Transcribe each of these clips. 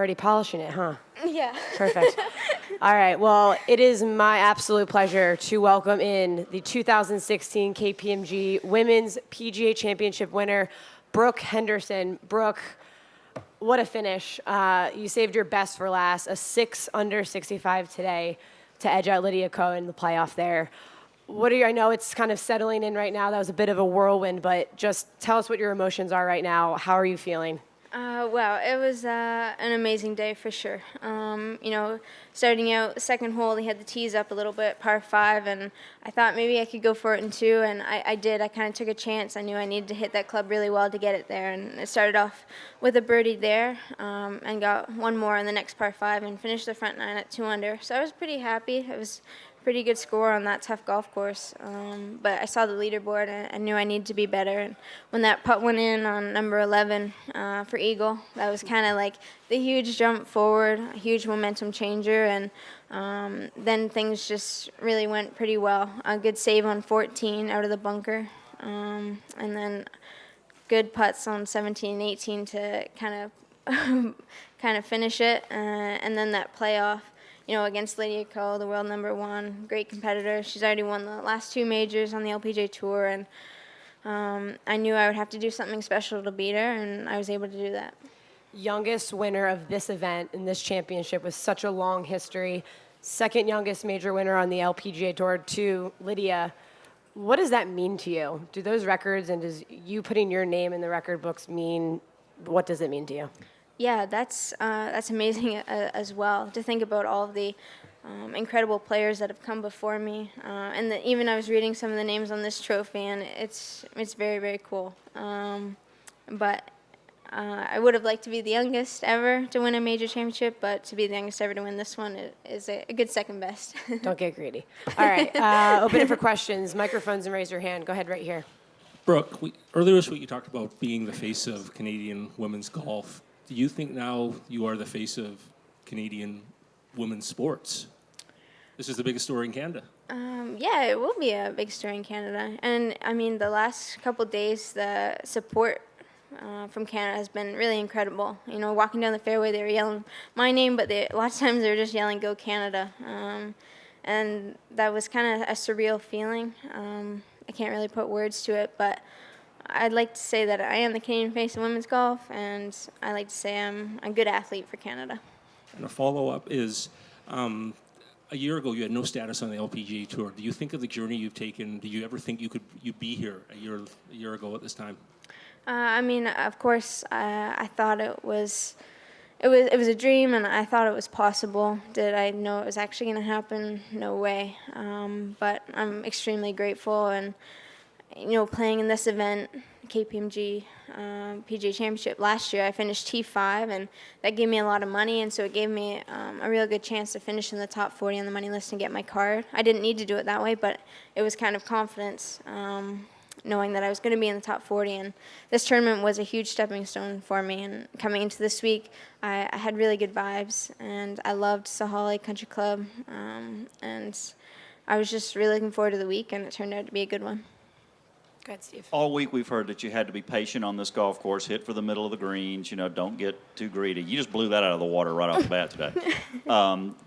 already polishing it, huh? Yeah. Perfect. All right. Well, it is my absolute pleasure to welcome in the 2016 KPMG Women's PGA Championship winner, Brooke Henderson. Brooke, what a finish. You saved your best for last, a 6 under 65 today to edge out Lydia Ko in the playoff there. I know it's kind of settling in right now. That was a bit of a whirlwind, but just tell us what your emotions are right now. How are you feeling? Wow, it was an amazing day for sure. Starting out second hole, they had the tees up a little bit, par 5, and I thought maybe I could go for it in 2, and I did. I kind of took a chance. I knew I needed to hit that club really well to get it there, and it started off with a birdie there and got one more on the next par 5 and finished the front 9 at 2 under. So I was pretty happy. It was pretty good score on that tough golf course. But I saw the leaderboard and I knew I needed to be better. And when that putt went in on number 11 for eagle, that was kind of like the huge jump forward, a huge momentum changer. And then things just really went pretty well. A good save on 14 out of the bunker. And then good putts on 17 and 18 to kind of finish it. And then that playoff, against Lydia Ko, the world number 1, great competitor. She's already won the last 2 majors on the LPGA Tour, and I knew I would have to do something special to beat her, and I was able to do that. Youngest winner of this event in this championship with such a long history. Second youngest major winner on the LPGA Tour to Lydia. What does that mean to you? Do those records and does you putting your name in the record books what does it mean to you? Yeah, that's amazing as well, to think about all of the incredible players that have come before me. And even I was reading some of the names on this trophy, and it's very, very cool. But I would have liked to be the youngest ever to win a major championship, but to be the youngest ever to win this one is a good second best. Don't get greedy. All right, open it for questions. Microphones and raise your hand. Go ahead right here. Brooke, earlier this week you talked about being the face of Canadian women's golf. Do you think now you are the face of Canadian women's sports? This is the biggest story in Canada. Yeah, it will be a big story in Canada. And, I mean, the last couple days, the support from Canada has been really incredible. Walking down the fairway, they were yelling my name, but a lot of times they were just yelling, "Go Canada." And that was kind of a surreal feeling. I can't really put words to it, but I'd like to say that I am the Canadian face of women's golf, and I like to say I'm a good athlete for Canada. And a follow-up is, a year ago you had no status on the LPGA Tour. Do you think of the journey you've taken? Do you ever think you'd be here a year ago at this time? I mean, of course, I thought it was a dream, and I thought it was possible. Did I know it was actually going to happen? No way. But I'm extremely grateful, and playing in this event, KPMG PGA Championship last year, I finished T5, and that gave me a lot of money, and so it gave me a real good chance to finish in the top 40 on the money list and get my card. I didn't need to do it that way, but it was kind of confidence, knowing that I was going to be in the top 40, and this tournament was a huge stepping stone for me. And coming into this week, I had really good vibes, and I loved Sahali Country Club, and I was just really looking forward to the week, and it turned out to be a good one. Go ahead, Steve. All week we've heard that you had to be patient on this golf course, hit for the middle of the greens, don't get too greedy. You just blew that out of the water right off the bat today.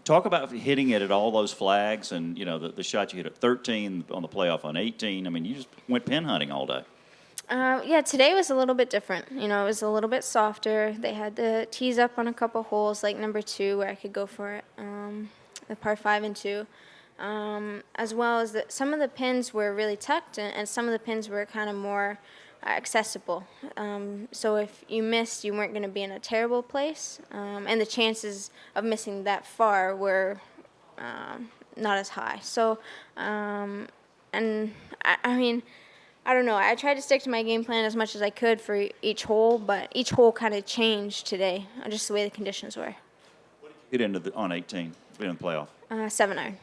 Talk about hitting it at all those flags and, the shot you hit at 13, on the playoff on 18. I mean, you just went pin hunting all day. Yeah, today was a little bit different. It was a little bit softer. They had the tees up on a couple holes, like number 2, where I could go for it, the par 5 and 2. As well as some of the pins were really tucked, and some of the pins were kind of more accessible. So if you missed, you weren't going to be in a terrible place, and the chances of missing that far were not as high. So, and I mean, I don't know. I tried to stick to my game plan as much as I could for each hole, but each hole kind of changed today, just the way the conditions were. What did you get into on 18, in the playoff? 7-iron.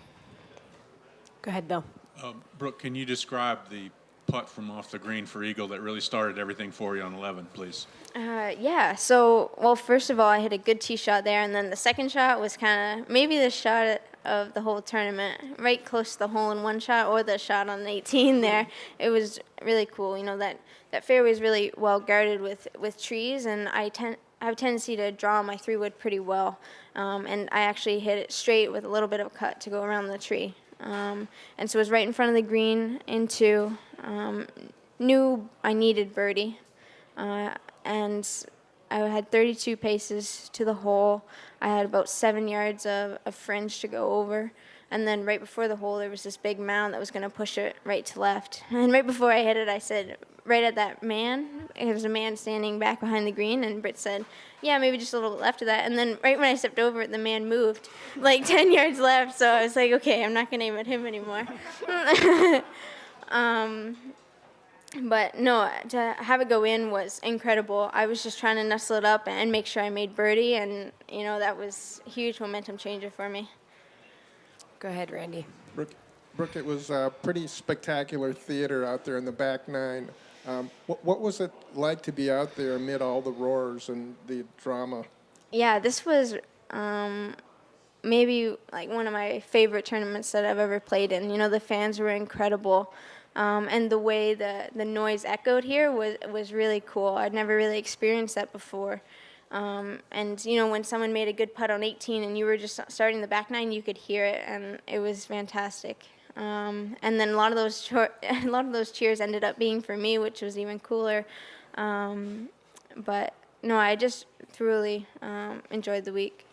Go ahead, Bill. Brooke, can you describe the putt from off the green for eagle that really started everything for you on 11, please? Yeah, so, well, first of all, I hit a good tee shot there, and then the second shot was kind of maybe the shot of the whole tournament, right close to the hole-in-one shot or the shot on 18 there. It was really cool. That fairway is really well guarded with trees, and I have a tendency to draw my 3-wood pretty well, and I actually hit it straight with a little bit of a cut to go around the tree. And so it was right in front of the green into, knew I needed birdie, and I had 32 paces to the hole. I had about 7 yards of fringe to go over. And then right before the hole, there was this big mound that was going to push it right to left. And right before I hit it, I said, right at that man, there was a man standing back behind the green, and Britt said, yeah, maybe just a little left of that. And then right when I stepped over it, the man moved, like 10 yards left. So I was like, okay, I'm not going to aim at him anymore. But no, to have it go in was incredible. I was just trying to nestle it up and make sure I made birdie, and, that was a huge momentum changer for me. Go ahead, Randy. Brooke, it was pretty spectacular theater out there in the back nine. What was it like to be out there amid all the roars and the drama? Yeah, this was maybe like one of my favorite tournaments that I've ever played in. The fans were incredible. And the way the noise echoed here was really cool. I'd never really experienced that before. And, when someone made a good putt on 18 and you were just starting the back nine, you could hear it, and it was fantastic. And then a lot of those cheers ended up being for me, which was even cooler. But, no, I just thoroughly enjoyed the week.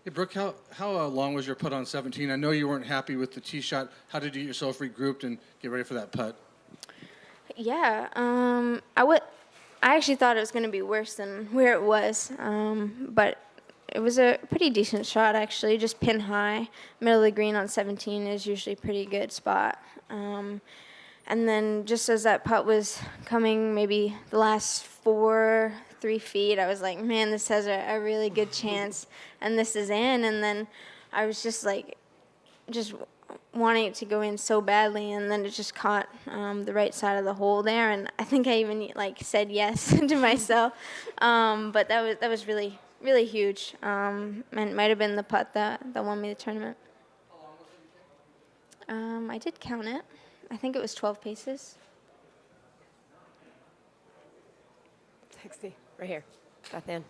Hey, Brooke, how long was your putt on 17? I know you weren't happy with the tee shot. How did you get yourself regrouped and get ready for that putt? Yeah, I actually thought it was going to be worse than where it was, but it was a pretty decent shot, actually, just pin high. Middle of the green on 17 is usually a pretty good spot. And then just as that putt was coming, maybe the last 3 feet, I was like, man, this has a really good chance, and this is in. And then I was just wanting it to go in so badly, and then it just caught the right side of the hole there, and I think I even said yes to myself. But that was really, really huge, and it might have been the putt that won me the tournament. I did count it. I think it was 12 paces. 60, right here. Beth Ann.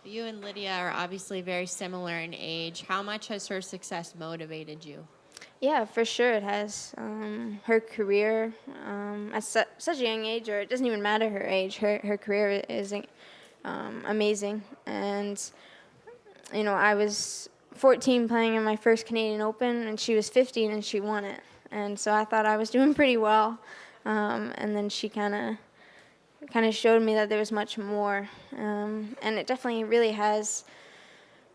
You and Lydia are obviously very similar in age. How much has her success motivated you? Yeah, for sure it has. Her career, at such a young age, or it doesn't even matter her age, her career is amazing. And, I was 14 playing in my first Canadian Open, and she was 15 and she won it. And so I thought I was doing pretty well. And then she kind of showed me that there was much more. And it definitely really has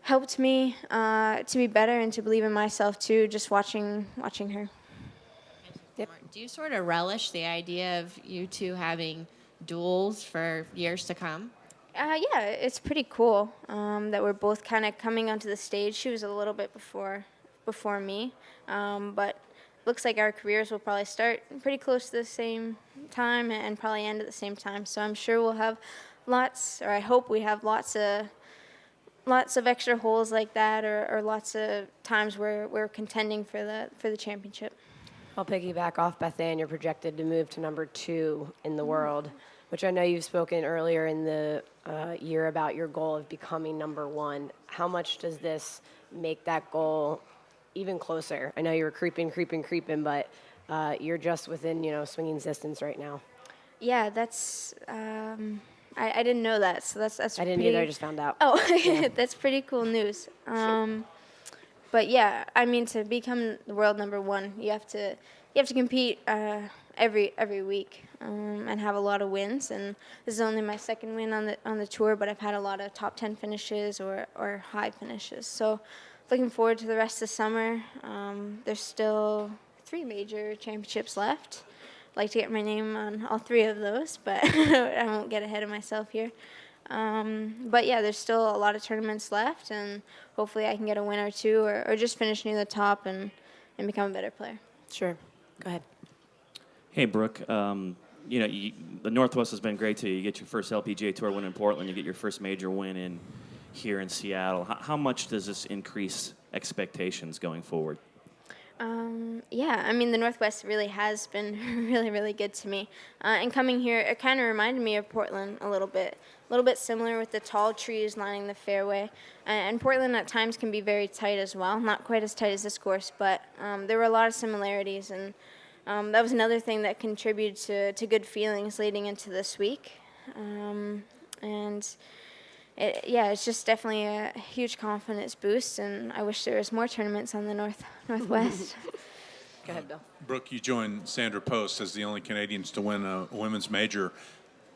helped me to be better and to believe in myself too, just watching her. Yep. Do you sort of relish the idea of you two having duels for years to come? Yeah, it's pretty cool that we're both kind of coming onto the stage. She was a little bit before me, but looks like our careers will probably start pretty close to the same time and probably end at the same time. So I'm sure we'll have I hope we have lots of extra holes like that, or lots of times where we're contending for the championship. I'll piggyback off Beth Ann. You're projected to move to number 2 in the world, which I know you've spoken earlier in the year about your goal of becoming number 1. How much does this make that goal even closer? I know you were creeping, but you're just within, swinging distance right now. Yeah, that's. I didn't know that, so that's. I didn't either. I just found out. Oh, Yeah. That's pretty cool news. But yeah, I mean, to become the world number 1, you have to compete every week and have a lot of wins. And this is only my second win on the tour, but I've had a lot of top 10 finishes or high finishes. So looking forward to the rest of the summer. There's still 3 major championships left. I'd like to get my name on all 3 of those, but I won't get ahead of myself here. But yeah, there's still a lot of tournaments left, and hopefully I can get a win or 2 or just finish near the top and become a better player. Sure. Go ahead. Hey, Brooke. The Northwest has been great to you. You get your first LPGA Tour win in Portland. You get your first major win here in Seattle. How much does this increase expectations going forward? Yeah, I mean, the Northwest really has been really, really good to me. And coming here, it kind of reminded me of Portland a little bit. A little bit similar with the tall trees lining the fairway. And Portland at times can be very tight as well. Not quite as tight as this course, but there were a lot of similarities. And that was another thing that contributed to good feelings leading into this week. And it's just definitely a huge confidence boost, and I wish there was more tournaments on the Northwest. Go ahead, Bill. Brooke, you joined Sandra Post as the only Canadians to win a women's major.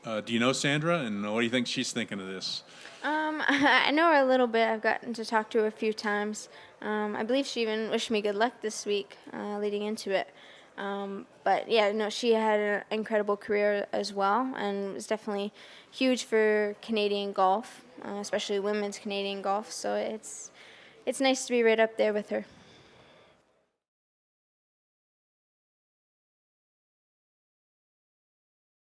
Do you know Sandra, and what do you think she's thinking of this? I know her a little bit. I've gotten to talk to her a few times. I believe she even wished me good luck this week leading into it. But yeah, no, she had an incredible career as well, and was definitely huge for Canadian golf, especially women's Canadian golf. So it's nice to be right up there with her.